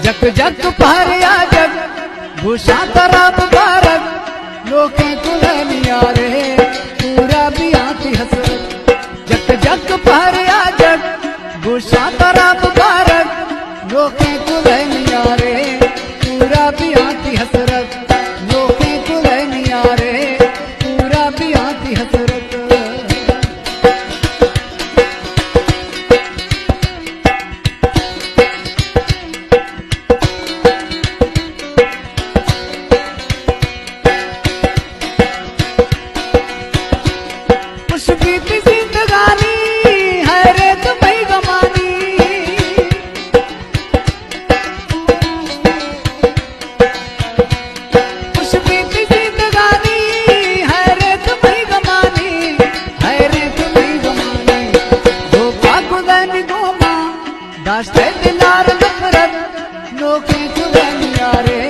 जग जग पहरिया जग भूषा तरफ भारत लोके कुलनियारे पूरा बियाती हसरत जग जग पहरिया जग भूषा तरफ भारत लोके कुलनियारे पूरा बियाती हसरत लोके कुलनियारे पूरा बियाती हसरत बीती जिंदगानी है रे तुम्हें गमानी खुश बीती जिंदगानी है रे तुम्हें गमानी है रे तुम्हें गमानी धोखा गुदन गोमा दास्ते दिलार नफरत लोके कुलनियारे